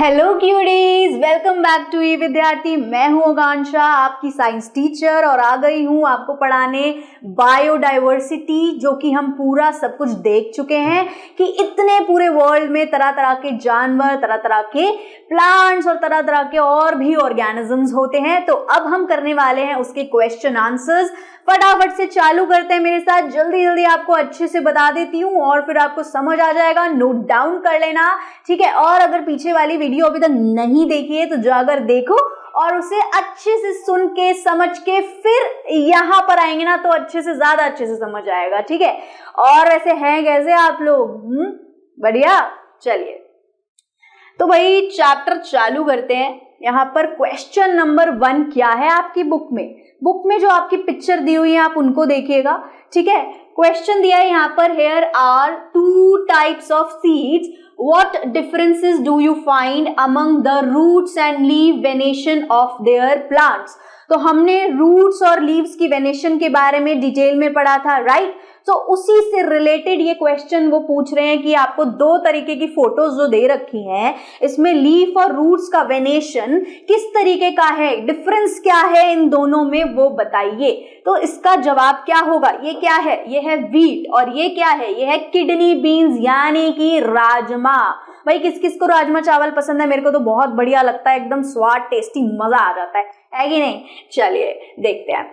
Hello क्यूडीज, welcome back to ई विद्यार्थी। मैं हूं आकांक्षा, आपकी साइंस टीचर, और आ गई हूं आपको पढ़ाने बायोडाइवर्सिटी, जो कि हम पूरा सब कुछ देख चुके हैं कि इतने पूरे वर्ल्ड में तरह तरह के जानवर, तरह तरह के प्लांट्स और तरह तरह के और भी ऑर्गेनिजम्स होते हैं। तो अब हम करने वाले हैं उसके क्वेश्चन आंसर्स। फटाफट से चालू करते हैं मेरे साथ, जल्दी जल्दी आपको अच्छे से बता देती हूँ और फिर आपको समझ आ जाएगा। नोट डाउन कर लेना, ठीक है। और अगर पीछे वाली वीडियो अभी तक नहीं देखी है तो जाकर देखो और उसे अच्छे से सुन के समझ के फिर यहाँ पर आएंगे ना तो अच्छे से, ज्यादा अच्छे से समझ आएगा, ठीक है। और वैसे हैं कैसे आप लोग? बढ़िया। चलिए तो भाई चैप्टर चालू करते हैं। यहाँ पर क्वेश्चन नंबर 1 क्या है आपकी बुक में जो आपकी पिक्चर दी हुई है आप उनको देखिएगा, ठीक है। क्वेश्चन दिया है यहाँ पर, here are 2 types of seeds, what differences do you find among the roots and leaf venation of their plants? तो हमने रूट्स और लीव्स की वेनेशन के बारे में डिटेल में पढ़ा था, राइट। तो उसी से रिलेटेड ये क्वेश्चन वो पूछ रहे हैं कि आपको 2 तरीके की फोटोज जो दे रखी हैं, इसमें लीफ और रूट्स का वेनेशन किस तरीके का है, डिफरेंस क्या है इन दोनों में, वो बताइए। तो इसका जवाब क्या होगा? ये क्या है? ये है व्हीट। और ये क्या है? ये है किडनी बीन्स, यानी कि राजमा। भाई किस किस को राजमा चावल पसंद है? मेरे को तो बहुत बढ़िया लगता है, एकदम स्वाद, टेस्टी, मजा आ जाता है कि नहीं? चलिए देखते हैं।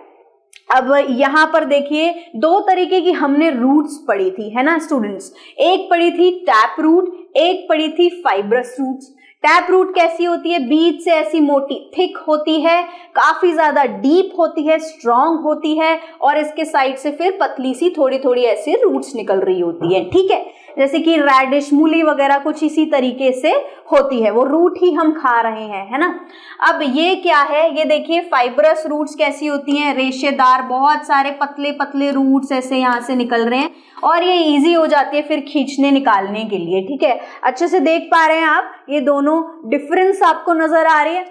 अब यहां पर देखिए 2 तरीके की हमने रूट्स पढ़ी थी, है ना स्टूडेंट्स। एक पढ़ी थी टैप रूट, एक पढ़ी थी फाइब्रस रूट्स। टैप रूट कैसी होती है? बीच से ऐसी मोटी, थिक होती है, काफी ज्यादा डीप होती है, स्ट्रॉन्ग होती है, और इसके साइड से फिर पतली सी थोड़ी थोड़ी ऐसे रूट्स निकल रही होती है, ठीक है। जैसे कि रेडिश, मूली वगैरह कुछ इसी तरीके से होती है, वो रूट ही हम खा रहे हैं, है ना। अब ये क्या है? ये देखिए फाइब्रस रूट्स कैसी होती हैं? रेशेदार, बहुत सारे पतले पतले रूट्स ऐसे यहाँ से निकल रहे हैं, और ये इजी हो जाती है फिर खींचने निकालने के लिए, ठीक है। अच्छे से देख पा रहे हैं आप? ये दोनों डिफरेंस आपको नजर आ रही है,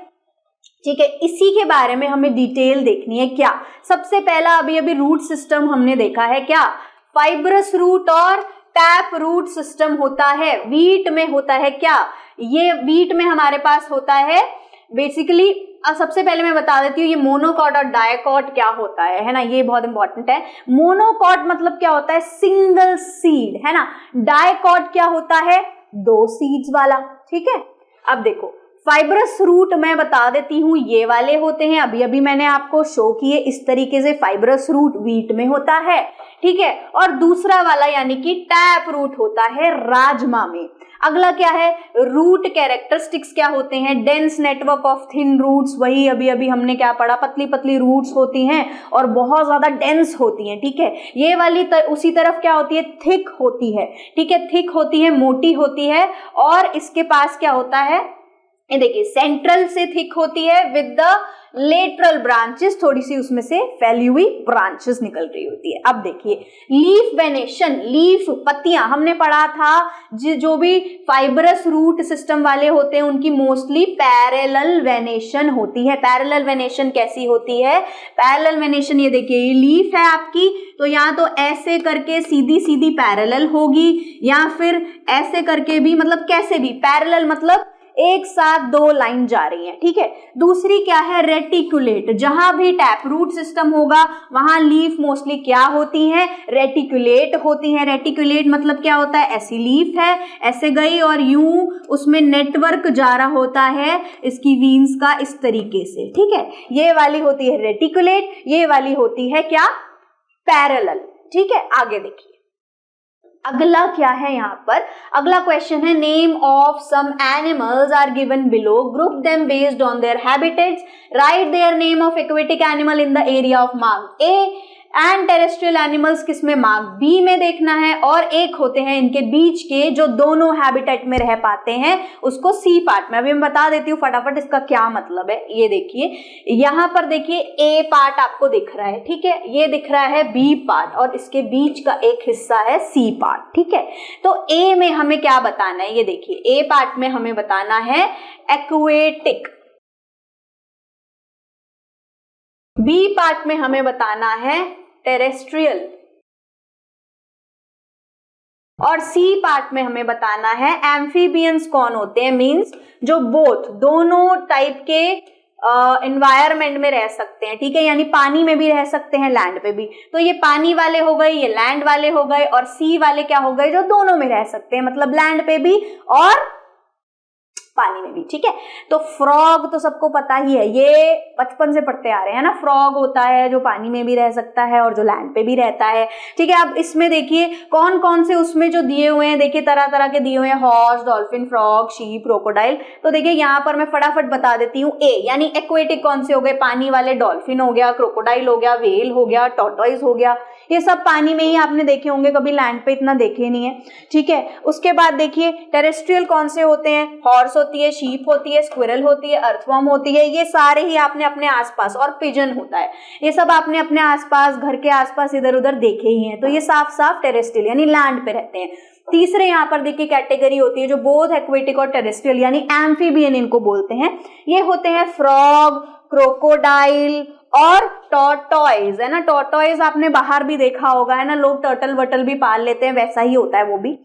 ठीक है। इसी के बारे में हमें डिटेल देखनी है। क्या? सबसे पहला अभी रूट सिस्टम हमने देखा है, क्या? फाइब्रस रूट और टैप रूट सिस्टम होता है। व्हीट में होता है क्या? ये व्हीट में हमारे पास होता है बेसिकली, सबसे पहले मैं बता देती हूँ ये मोनोकॉट और डायकॉट क्या होता है ना, ये बहुत इंपॉर्टेंट है। मोनोकॉट मतलब क्या होता है? सिंगल सीड, है ना। डायकॉट क्या होता है? 2 सीड्स वाला, ठीक है। अब देखो फाइब्रस रूट मैं बता देती हूँ, ये वाले होते हैं, अभी मैंने आपको शो किए इस तरीके से। फाइब्रस रूट व्हीट में होता है, ठीक है। और दूसरा वाला यानी कि टैप रूट होता है राजमा में। अगला क्या है? रूट कैरेक्टरिस्टिक्स क्या होते हैं? Dense network of thin roots, वही अभी हमने क्या पढ़ा, पतली पतली रूट्स होती हैं और बहुत ज्यादा डेंस होती हैं, ठीक है। ये वाली उसी तरफ क्या होती है? थिक होती है, ठीक है। थिक होती है, मोटी होती है, और इसके पास क्या होता है? ये देखिए सेंट्रल से थिक होती है विद द लेटरल ब्रांचेस, थोड़ी सी उसमें से फैली हुई ब्रांचेस निकल रही होती है। अब देखिए लीफ वेनेशन, लीफ पत्तियां हमने पढ़ा था, जो भी फाइब्रस रूट सिस्टम वाले होते हैं उनकी मोस्टली पैरेलल वेनेशन होती है। पैरेलल वेनेशन कैसी होती है? पैरेलल वेनेशन, ये देखिए ये लीफ है आपकी, तो यहाँ तो ऐसे करके सीधी सीधी पैरेलल होगी, या फिर ऐसे करके भी, मतलब कैसे भी पैरेलल, मतलब एक साथ 2 लाइन जा रही है, ठीक है। दूसरी क्या है? रेटिकुलेट। जहां भी टैप रूट सिस्टम होगा वहां लीफ मोस्टली क्या होती है? रेटिकुलेट होती है। रेटिकुलेट मतलब क्या होता है? ऐसी लीफ है, ऐसे गई और यूं उसमें नेटवर्क जा रहा होता है इसकी वीन्स का, इस तरीके से, ठीक है। ये वाली होती है रेटिकुलेट, ये वाली होती है क्या? पैरेलल, ठीक है। आगे देखिए अगला क्या है यहाँ पर? अगला क्वेश्चन है, name of some animals are given below, group them based on their habitats, write their name of aquatic animal in the area of mark A and terrestrial animals किसमें? मार्क बी में देखना है, और एक होते हैं इनके बीच के जो दोनों हैबिटेट में रह पाते हैं उसको सी पार्ट में। अभी मैं बता देती हूँ फटाफट इसका क्या मतलब है। ये देखिए यहाँ पर देखिए ए पार्ट आपको दिख रहा है, ठीक है। ये दिख रहा है बी पार्ट, और इसके बीच का एक हिस्सा है सी पार्ट, ठीक है। तो ए में हमें क्या बताना है? ये देखिए ए पार्ट में हमें बताना है एक्वेटिक, बी पार्ट में हमें बताना है टेरेस्ट्रियल, और सी पार्ट में हमें बताना है एम्फीबियंस कौन होते हैं, मींस जो बोथ दोनों टाइप के एनवायरमेंट में रह सकते हैं, ठीक है, यानी पानी में भी रह सकते हैं, लैंड पे भी। तो ये पानी वाले हो गए, ये लैंड वाले हो गए, और सी वाले क्या हो गए, जो दोनों में रह सकते हैं, मतलब लैंड पे भी और पानी में भी, ठीक है। तो फ्रॉग तो सबको पता ही है, ये बचपन से पढ़ते आ रहे हैं ना, फ्रॉग होता है जो पानी में भी रह सकता है और जो लैंड पे भी रहता है, ठीक है। अब इसमें देखिए कौन कौन से उसमें जो दिए हुए हैं, देखिए तरह तरह के दिए हुए हैं, horse, dolphin, frog, sheep, crocodile. तो देखिए यहाँ पर मैं फटाफट बता देती हूँ। ए यानी एक्वेटिक कौन से हो गए, पानी वाले, डॉल्फिन हो गया, क्रोकोडाइल हो गया, व्हेल हो गया, टॉर्टोइज हो गया, ये सब पानी में ही आपने देखे होंगे, कभी लैंड पे इतना देखे नहीं है, ठीक है। उसके बाद देखिए टेरेस्ट्रियल कौन से होते हैं, हॉर्स होती है, शीप होती है, स्क्विरल होती है, अर्थवर्म होती है, ये सारे ही आपने अपने आसपास, और पिजन होता है, ये सब आपने अपने आसपास, घर के आसपास इधर उधर देखे ही हैं। तो ये साफ साफ टेरेस्ट्रियल यानी लैंड पे रहते हैं। तीसरे यहाँ पर देखिए कैटेगरी होती है जो बोथ एक्वेटिक और टेरेस्ट्रियल यानी एम्फीबियन इनको बोलते हैं, ये होते हैं फ्रॉग, क्रोकोडाइल और टॉर्टोइज, है ना। टॉर्टोइज आपने बाहर भी देखा होगा, है ना, लोग टर्टल वटल भी पाल लेते हैं, वैसा ही होता है वो भी।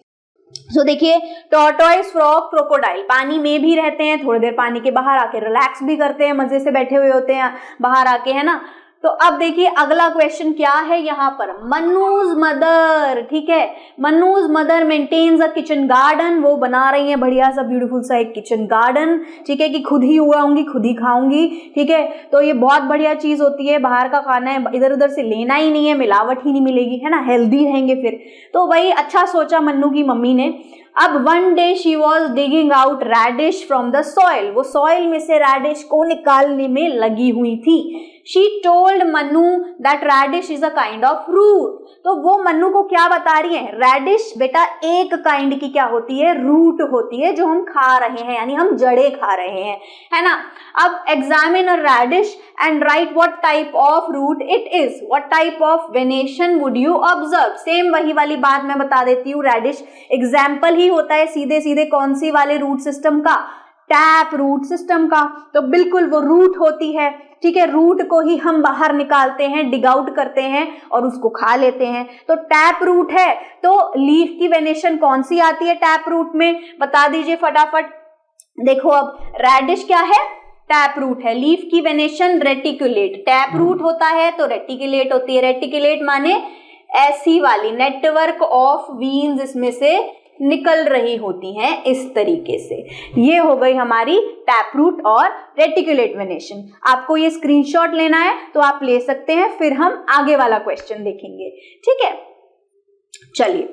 सो देखिए टॉर्टोइज, फ्रॉग, क्रोकोडाइल पानी में भी रहते हैं, थोड़ी देर पानी के बाहर आके रिलैक्स भी करते हैं, मजे से बैठे हुए होते हैं बाहर आके, है ना। तो अब देखिए अगला क्वेश्चन क्या है यहाँ पर, मन्नूज मदर, ठीक है, मन्नूज mother maintains a kitchen garden, वो बना रही है बढ़िया सा ब्यूटीफुल सा एक किचन गार्डन, ठीक है, कि खुद ही उगाऊंगी, खुद ही खाऊंगी, ठीक है। तो ये बहुत बढ़िया चीज होती है, बाहर का खाना है इधर उधर से लेना ही नहीं है, मिलावट ही नहीं मिलेगी, है ना, हेल्दी रहेंगे फिर। तो भाई अच्छा सोचा मन्नू की मम्मी ने। अब one day she was digging out radish from the soil, वो सॉइल में से रेडिश को निकालने में लगी हुई थी। She told Mannu that radish is a kind of root, तो वो मन्नू को क्या बता रही है, रेडिश बेटा एक काइंड की क्या होती है, रूट होती है, जो हम खा रहे हैं, यानी हम जड़े खा रहे हैं, है ना। अब examine a radish and write what type of root it is, what type of venation would you observe. Same वही वाली बात मैं बता देती हूँ, रेडिश एग्जाम्पल ही होता है सीधे सीधे कौन सी वाले रूट सिस्टम का, टैप रूट सिस्टम का। तो बिल्कुल वो रूट होती है, ठीक है, रूट को ही हम बाहर निकालते हैं, डिग आउट करते हैं और उसको खा लेते हैं। तो टैप रूट है, तो लीफ की वेनेशन कौन सी आती है टैप रूट में, बता दीजिए फटाफट। देखो अब रेडिश क्या है, टैप रूट है, लीफ की वेनेशन रेटिकुलेट, टैप रूट होता है तो रेटिकुलेट होती है, रेटिकुलेट माने ऐसी वाली नेटवर्क ऑफ वीन्स इसमें से निकल रही होती हैं इस तरीके से। ये हो गई हमारी टैप रूट और रेटिकुलेट वेनेशन। आपको ये स्क्रीनशॉट लेना है तो आप ले सकते हैं, फिर हम आगे वाला क्वेश्चन देखेंगे, ठीक है। चलिए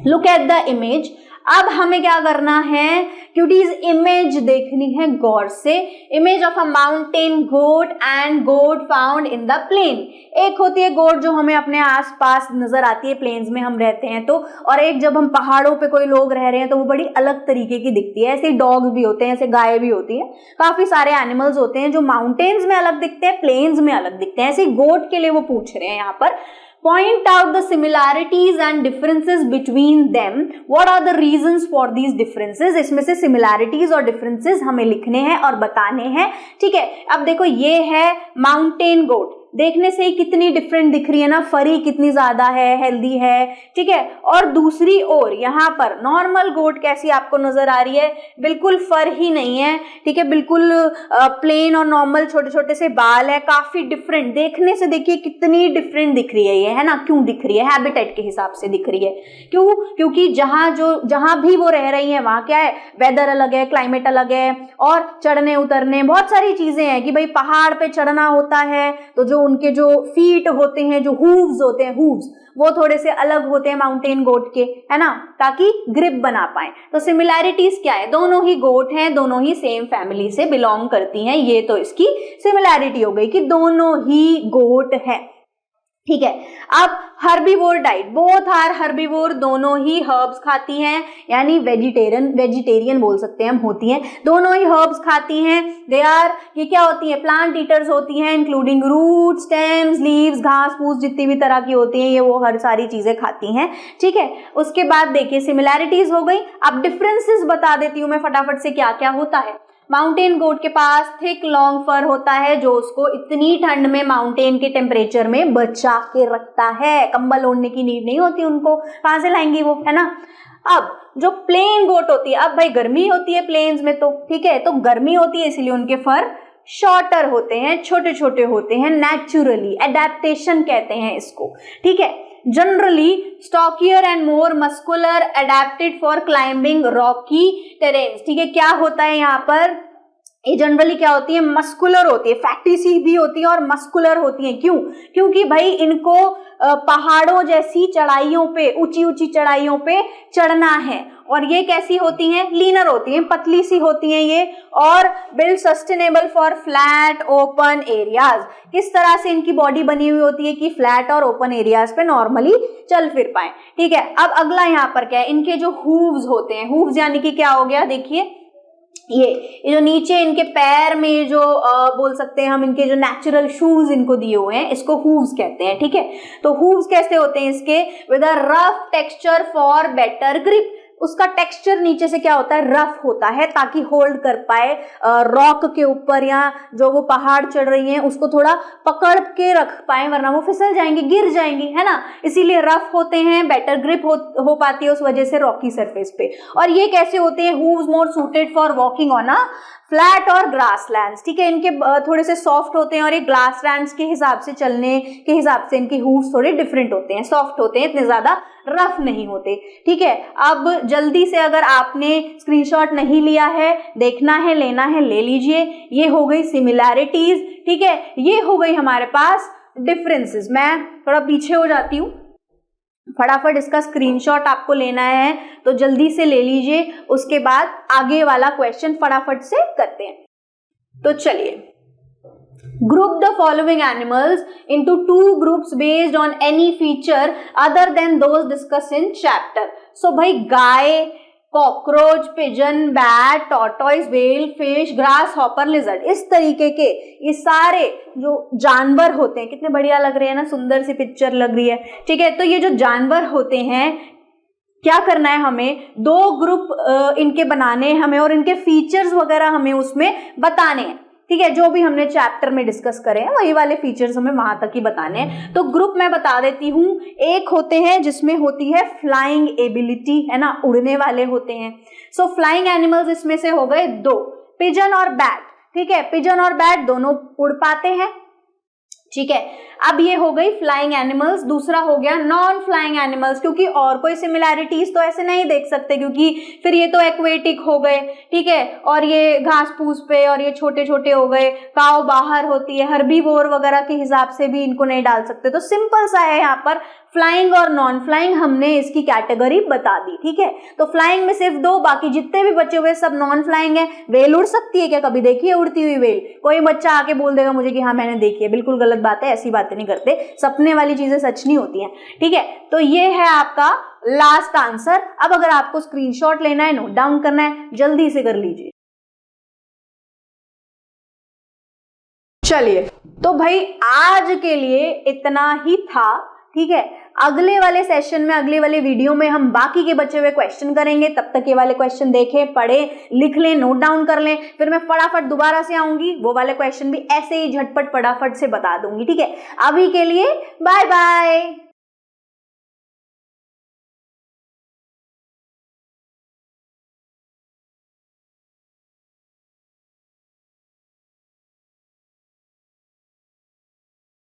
लुक एट द इमेज। अब हमें क्या करना है, क्यूटीज इमेज देखनी है गौर से। Image of a mountain goat and goat found in the plain. एक होती है गोट जो हमें अपने आसपास नजर आती है, प्लेन्स में हम रहते हैं तो, और एक जब हम पहाड़ों पे कोई लोग रह रहे हैं तो वो बड़ी अलग तरीके की दिखती है। ऐसे डॉग्स भी होते हैं, ऐसे गाय भी होती है, काफी सारे एनिमल्स होते हैं जो माउंटेन्स में अलग दिखते हैं, प्लेन्स में अलग दिखते हैं। ऐसे गोट के लिए वो पूछ रहे हैं यहाँ पर, point out the similarities and differences between them, what are the reasons for these differences। इसमें से similarities और differences हमें लिखने हैं और बताने हैं, ठीक है। अब देखो ये है माउंटेन गोट, देखने से ही कितनी डिफरेंट दिख रही है ना, फरी कितनी ज्यादा है, हेल्दी है, ठीक है। और दूसरी ओर यहाँ पर नॉर्मल गोट कैसी आपको नजर आ रही है, बिल्कुल फर ही नहीं है, ठीक है, बिल्कुल प्लेन और नॉर्मल छोटे छोटे से बाल है, काफी डिफरेंट देखने से। देखिए कितनी डिफरेंट दिख रही है ये, है ना, क्यों दिख रही है, हैबिटेट के हिसाब से दिख रही है। क्यों, क्योंकि जहां भी वो रह रही है वहां क्या है, वेदर अलग है, क्लाइमेट अलग है, और चढ़ने उतरने बहुत सारी चीजें हैं कि भाई पहाड़ पे चढ़ना होता है तो जो उनके जो फीट होते हैं, जो हूव्स होते हैं, हूव्स वो थोड़े से अलग होते हैं माउंटेन गोट के, है ना, ताकि ग्रिप बना पाए। तो सिमिलैरिटीज क्या है, दोनों ही गोट हैं, दोनों ही सेम फैमिली से बिलोंग करती हैं, ये तो इसकी सिमिलैरिटी हो गई कि दोनों ही गोट हैं, ठीक है। अब herbivore diet, both are herbivore, दोनों ही हर्ब्स खाती हैं, यानी वेजिटेरियन बोल सकते हैं हम, होती हैं, दोनों ही हर्ब्स खाती हैं। दे आर, ये क्या होती हैं, प्लांट ईटर्स होती हैं, इंक्लूडिंग रूट, स्टेम्स, लीव्स, घास फूस जितनी भी तरह की होती हैं ये वो हर सारी चीजें खाती हैं, ठीक है। उसके बाद देखिए सिमिलैरिटीज हो गई, अब डिफरेंसेस बता देती हूं मैं फटाफट से क्या क्या होता है। माउंटेन गोट के पास थिक लॉन्ग फर होता है जो उसको इतनी ठंड में माउंटेन के टेम्परेचर में बचा के रखता है। कंबल ओढ़ने की नीड नहीं होती उनको, कहां से लाएंगी वो, है ना। अब जो प्लेन गोट होती है, अब भाई गर्मी होती है प्लेन्स में तो, ठीक है, तो गर्मी होती है इसीलिए उनके फर शॉर्टर होते हैं, छोटे छोटे होते हैं, नेचुरली, एडेप्टेशन कहते हैं इसको, ठीक है। Generally stockier and more muscular, adapted for climbing rocky terrains, ठीक है। क्या होता है यहाँ पर, ये जनरली क्या होती है, मस्कुलर होती है, फैटी सी भी होती है और मस्कुलर होती है। क्यों? क्योंकि भाई इनको पहाड़ों जैसी चढ़ाइयों पे, ऊंची ऊंची चढ़ाइयों पे चढ़ना है। और ये कैसी होती हैं, लीनर होती हैं, पतली सी होती हैं ये, और build sustainable for flat open areas. किस तरह से इनकी बॉडी बनी हुई होती है कि फ्लैट और ओपन एरियाज पे नॉर्मली चल फिर पाए, ठीक है। अब अगला यहाँ पर क्या है, इनके जो हूव्स होते हैं, हूव्स यानी कि क्या हो गया, देखिए ये जो नीचे इनके पैर में जो बोल सकते हैं हम, इनके जो नेचुरल शूज इनको दिए हुए हैं, इसको हूव्स कहते हैं, ठीक है। तो हूव्स कैसे होते हैं इसके, with a rough texture for better grip. उसका टेक्सचर नीचे से क्या होता है, रफ होता है, ताकि होल्ड कर पाए रॉक के ऊपर, या जो वो पहाड़ चढ़ रही हैं उसको थोड़ा पकड़ के रख पाए, वरना वो फिसल जाएंगी, गिर जाएंगी, है ना। इसीलिए रफ होते हैं, बेटर ग्रिप हो पाती है उस वजह से रॉकी सरफेस पे। और ये कैसे होते हैं, hooves more suited for walking on a flat और ग्रास लैंड्स, ठीक है। इनके थोड़े से सॉफ्ट होते हैं और ये ग्रास लैंड्स के हिसाब से, चलने के हिसाब से इनके हूव्स थोड़े डिफरेंट होते हैं, सॉफ्ट होते हैं, इतने ज्यादा रफ नहीं होते, ठीक है। अब जल्दी से अगर आपने स्क्रीनशॉट नहीं लिया है, देखना है, लेना है, ले लीजिए। ये हो गई सिमिलैरिटीज, ठीक है। ये हो गई हमारे पास डिफरेंसेस। मैं थोड़ा पीछे हो जाती हूँ, फटाफट इसका स्क्रीनशॉट आपको लेना है तो जल्दी से ले लीजिए, उसके बाद आगे वाला क्वेश्चन फटाफट से करते हैं। तो चलिए, group the following animals into 2 groups based on any feature other than those discussed in chapter. So भाई गाय, cockroach, pigeon, bat, tortoise, whale, fish, grasshopper, lizard, इस तरीके के ये सारे जो जानवर होते हैं, कितने बढ़िया लग रहे हैं ना, सुंदर सी पिक्चर लग रही है, ठीक है। तो ये जो जानवर होते हैं, क्या करना है हमें, 2 ग्रुप इनके बनाने हैं हमें, और इनके फीचर्स वगैरह हमें उसमें बताने हैं, ठीक है। जो भी हमने चैप्टर में डिस्कस करे हैं वही वाले फीचर्स हमें वहां तक ही बताने हैं। तो ग्रुप मैं बता देती हूँ, एक होते हैं जिसमें होती है फ्लाइंग एबिलिटी, है ना, उड़ने वाले होते हैं। सो फ्लाइंग एनिमल्स इसमें से हो गए 2, पिजन और बैट, ठीक है। पिजन और बैट दोनों उड़ पाते हैं, ठीक है। अब ये हो गई फ्लाइंग एनिमल्स। दूसरा हो गया नॉन फ्लाइंग एनिमल्स, क्योंकि और कोई सिमिलैरिटीज तो ऐसे नहीं देख सकते, क्योंकि फिर ये तो एक्वेटिक हो गए, ठीक है, और ये घास फूस पे, और ये छोटे छोटे हो गए, काऊ बाहर होती है, हर्बीवोर वगैरह के हिसाब से भी इनको नहीं डाल सकते। तो सिंपल सा है यहाँ पर, फ्लाइंग और नॉन फ्लाइंग हमने इसकी कैटेगरी बता दी, ठीक है। तो फ्लाइंग में सिर्फ 2, बाकी जितने भी बचे हुए सब नॉन फ्लाइंग है। वेल उड़ सकती है क्या, कभी देखी है उड़ती हुई वेल? कोई बच्चा आके बोल देगा मुझे कि हाँ मैंने देखी है, बिल्कुल गलत बात है, ऐसी बातें नहीं करते, सपने वाली चीजें सच नहीं होती हैं, ठीक है। तो ये है आपका लास्ट आंसर। अब अगर आपको स्क्रीनशॉट लेना है, नोट डाउन करना है, जल्दी से कर लीजिए। चलिए, तो भाई आज के लिए इतना ही था, ठीक है। अगले वाले सेशन में, अगले वाले वीडियो में हम बाकी के बचे हुए क्वेश्चन करेंगे। तब तक ये वाले क्वेश्चन देखें, पढ़ें, लिख लें, नोट डाउन कर लें, फिर मैं फटाफट दोबारा से आऊंगी, वो वाले क्वेश्चन भी ऐसे ही झटपट फटाफट से बता दूंगी, ठीक है। अभी के लिए बाय बाय।